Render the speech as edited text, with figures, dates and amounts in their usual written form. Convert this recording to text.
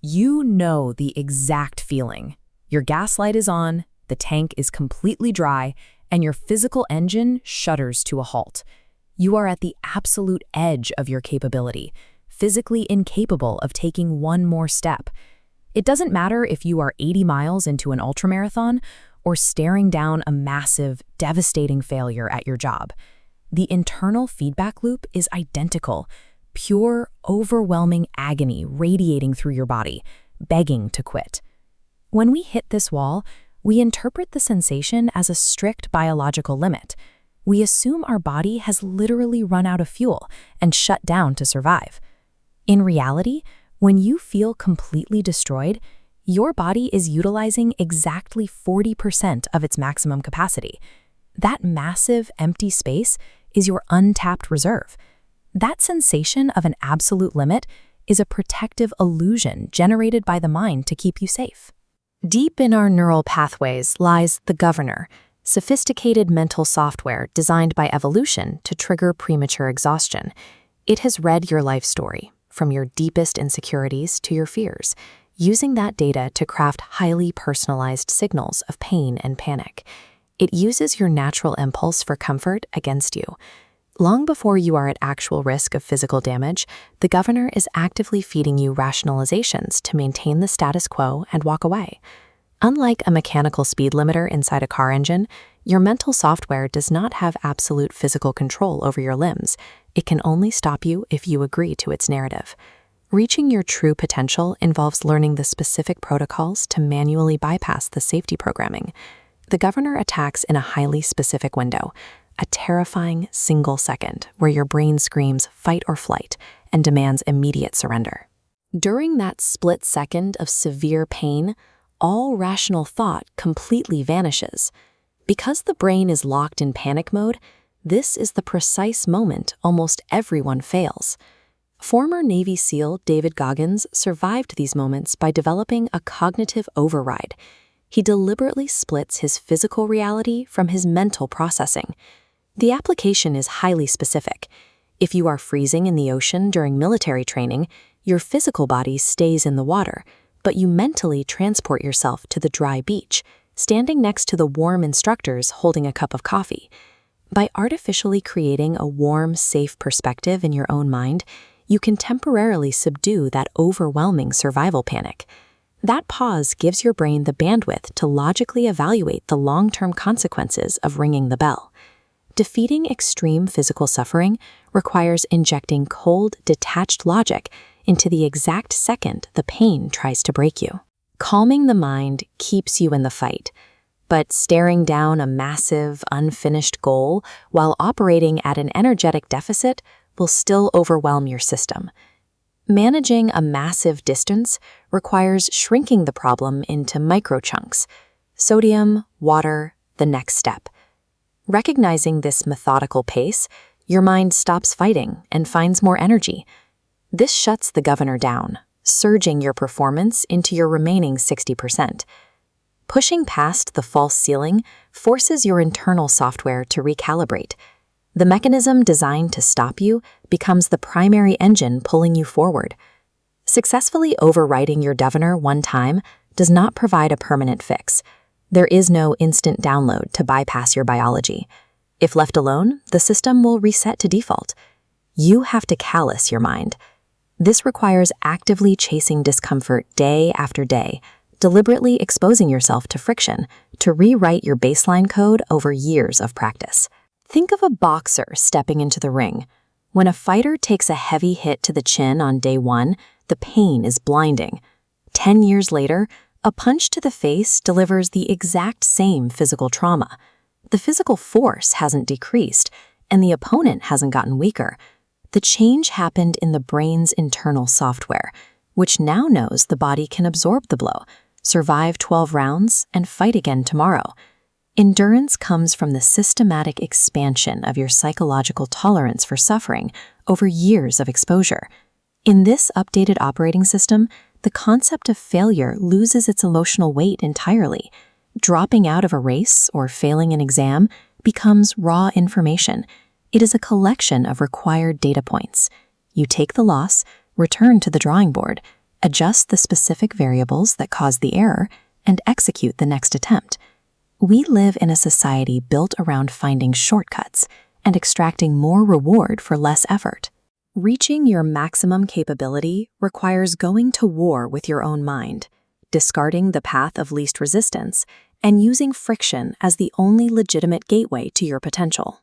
You know the exact feeling. Your gas light is on, the tank is completely dry, and your physical engine shudders to a halt. You are at the absolute edge of your capability, physically incapable of taking one more step. It doesn't matter if you are 80 miles into an ultramarathon or staring down a massive, devastating failure at your job. The internal feedback loop is identical, pure, overwhelming agony radiating through your body, begging to quit. When we hit this wall, we interpret the sensation as a strict biological limit. We assume our body has literally run out of fuel and shut down to survive. In reality, when you feel completely destroyed, your body is utilizing exactly 40% of its maximum capacity. That massive empty space is your untapped reserve. That sensation of an absolute limit is a protective illusion generated by the mind to keep you safe. Deep in our neural pathways lies the governor, sophisticated mental software designed by evolution to trigger premature exhaustion. It has read your life story, from your deepest insecurities to your fears, using that data to craft highly personalized signals of pain and panic. It uses your natural impulse for comfort against you. Long before you are at actual risk of physical damage, the governor is actively feeding you rationalizations to maintain the status quo and walk away. Unlike a mechanical speed limiter inside a car engine, your mental software does not have absolute physical control over your limbs. It can only stop you if you agree to its narrative. Reaching your true potential involves learning the specific protocols to manually bypass the safety programming. The governor attacks in a highly specific window, a terrifying single second where your brain screams fight or flight and demands immediate surrender. During that split second of severe pain, all rational thought completely vanishes. Because the brain is locked in panic mode, this is the precise moment almost everyone fails. Former Navy SEAL DAVID Goggins survived these moments by developing a cognitive override. He deliberately splits his physical reality from his mental processing. The application is highly specific. If you are freezing in the ocean during military training, your physical body stays in the water, but you mentally transport yourself to the dry beach, standing next to the warm instructors holding a cup of coffee. By artificially creating a warm, safe perspective in your own mind, you can temporarily subdue that overwhelming survival panic. That pause gives your brain the bandwidth to logically evaluate the long-term consequences of ringing the bell. Defeating extreme physical suffering requires injecting cold, detached logic into the exact second the pain tries to break you. Calming the mind keeps you in the fight, but staring down a massive, unfinished goal while operating at an energetic deficit will still overwhelm your system. Managing a massive distance requires shrinking the problem into microchunks: sodium, water, the next step. Recognizing this methodical pace, your mind stops fighting and finds more energy. This shuts the governor down, surging your performance into your remaining 60%. Pushing past the false ceiling forces your internal software to recalibrate. The mechanism designed to stop you becomes the primary engine pulling you forward. Successfully overriding your governor one time does not provide a permanent fix. There is no instant download to bypass your biology. If left alone, the system will reset to default. You have to callous your mind. This requires actively chasing discomfort day after day, deliberately exposing yourself to friction to rewrite your baseline code over years of practice. Think of a boxer stepping into the ring. When a fighter takes a heavy hit to the chin on day one, the pain is blinding. 10 years later, a punch to the face delivers the exact same physical trauma. The physical force hasn't decreased, and the opponent hasn't gotten weaker. The change happened in the brain's internal software, which now knows the body can absorb the blow, survive 12 rounds, and fight again tomorrow. Endurance comes from the systematic expansion of your psychological tolerance for suffering over years of exposure. In this updated operating system, the concept of failure loses its emotional weight entirely. Dropping out of a race or failing an exam becomes raw information. It is a collection of required data points. You take the loss, return to the drawing board, adjust the specific variables that caused the error, and execute the next attempt. We live in a society built around finding shortcuts and extracting more reward for less effort. Reaching your maximum capability requires going to war with your own mind, discarding the path of least resistance, and using friction as the only legitimate gateway to your potential.